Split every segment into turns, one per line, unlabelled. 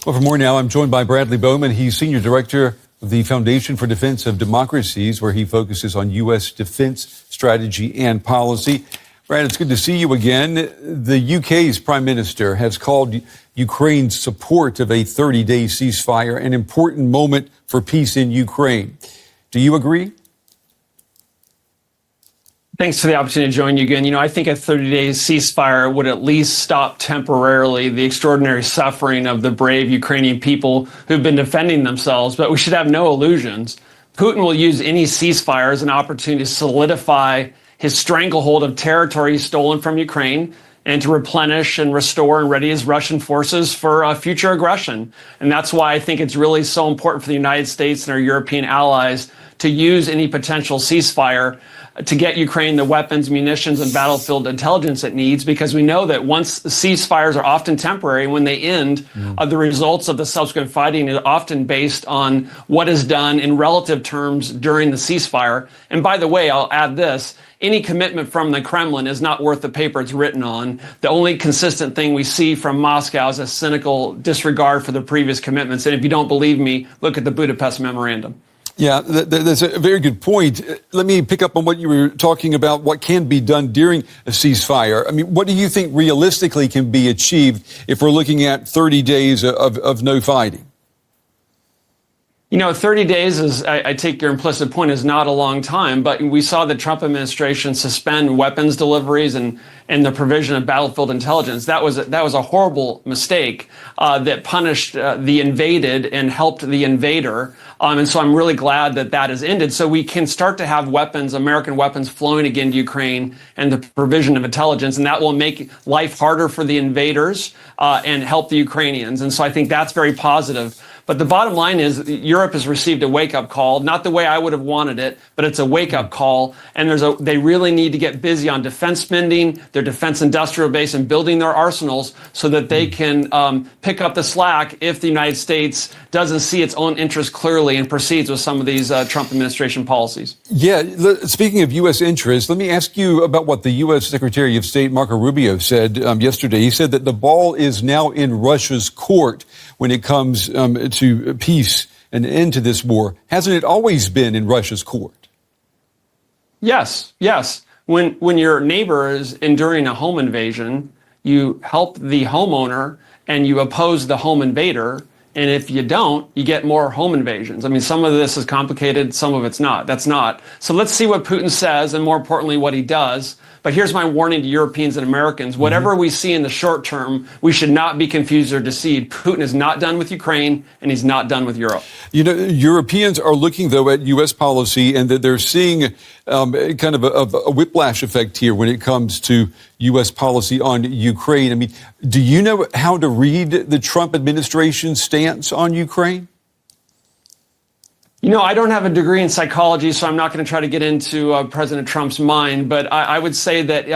Well, for more now, I'm joined by Bradley Bowman. He's Senior Director of the Foundation for Defense of Democracies, where he focuses on U.S. defense strategy and policy. Brad, it's good to see you again. The UK's Prime Minister has called Ukraine's support of a 30-day ceasefire an important moment for peace in Ukraine. Do you agree?
Thanks for the opportunity to join you again. I think a 30-day ceasefire would at least stop temporarily the extraordinary suffering of the brave Ukrainian people who've been defending themselves. But we should have no illusions. Putin will use any ceasefire as an opportunity to solidify his stranglehold of territory stolen from Ukraine and to replenish and restore and ready his Russian forces for future aggression. And that's why I think it's really so important for the United States and our European allies to use any potential ceasefire to get Ukraine the weapons, munitions, and battlefield intelligence it needs, because we know that once ceasefires are often temporary, when they end, the results of the subsequent fighting is often based on what is done in relative terms during the ceasefire. And by the way, I'll add this. Any commitment from the Kremlin is not worth the paper it's written on. The only consistent thing we see from Moscow is a cynical disregard for the previous commitments. And if you don't believe me, look at the Budapest Memorandum.
Yeah, that's a very good point. Let me pick up on what you were talking about, what can be done during a ceasefire. I mean, what do you think realistically can be achieved if we're looking at 30 days of no fighting?
30 days is, I take your implicit point, is not a long time, but we saw the Trump administration suspend weapons deliveries and the provision of battlefield intelligence. That was a horrible mistake that punished the invaded and helped the invader. And so I'm really glad that that has ended. So we can start to have weapons, American weapons, flowing again to Ukraine and the provision of intelligence. And that will make life harder for the invaders and help the Ukrainians. And so I think that's very positive. But the bottom line is Europe has received a wake-up call, not the way I would have wanted it, but it's a wake-up call. And they really need to get busy on defense spending, their defense industrial base, and building their arsenals so that they can pick up the slack if the United States doesn't see its own interests clearly and proceeds with some of these Trump administration policies.
Yeah, speaking of U.S. interests, let me ask you about what the U.S. Secretary of State Marco Rubio said yesterday. He said that the ball is now in Russia's court when it comes to peace and end to this war. Hasn't it always been in Russia's court?
Yes. When your neighbor is enduring a home invasion, you help the homeowner and you oppose the home invader. And if you don't, you get more home invasions. I mean, some of this is complicated, some of it's not. That's not. So let's see what Putin says and, more importantly, what he does. But here's my warning to Europeans and Americans. Whatever we see in the short term, we should not be confused or deceived. Putin is not done with Ukraine, and he's not done with Europe.
Europeans are looking, though, at U.S. policy, and that they're seeing kind of a whiplash effect here when it comes to U.S. policy on Ukraine. I mean, do you know how to read the Trump administration's stance on Ukraine?
I don't have a degree in psychology, so I'm not going to try to get into President Trump's mind. But I would say that,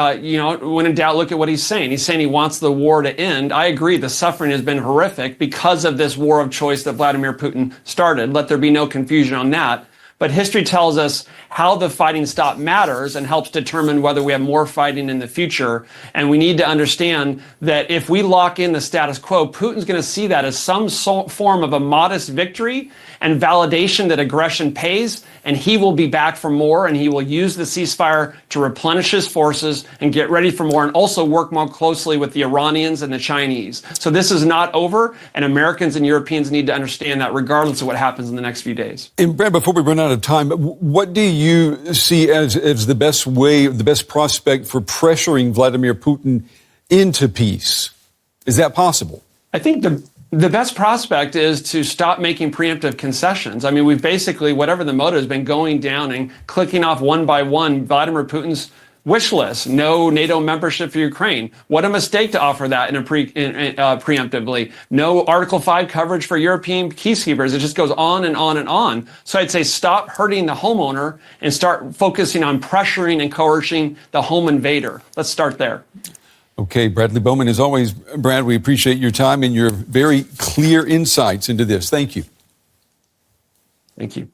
when in doubt, look at what he's saying. He's saying he wants the war to end. I agree. The suffering has been horrific because of this war of choice that Vladimir Putin started. Let there be no confusion on that. But history tells us how the fighting stop matters and helps determine whether we have more fighting in the future. And we need to understand that if we lock in the status quo, Putin's going to see that as some form of a modest victory and validation that aggression pays, and he will be back for more, and he will use the ceasefire to replenish his forces and get ready for more, and also work more closely with the Iranians and the Chinese. So this is not over, and Americans and Europeans need to understand that regardless of what happens in the next few days.
And Brad, before we run out of time, what do you see as the best way, the best prospect for pressuring Vladimir Putin into peace? Is that possible?
I think the best prospect is to stop making preemptive concessions. I mean, we've basically, whatever the motive, has been going down and clicking off one by one Vladimir Putin's wish list. No NATO membership for Ukraine. What a mistake to offer that preemptively. No Article 5 coverage for European peacekeepers. It just goes on and on and on. So I'd say stop hurting the homeowner and start focusing on pressuring and coercing the home invader. Let's start there.
Okay, Bradley Bowman, as always, Brad, we appreciate your time and your very clear insights into this. Thank you.
Thank you.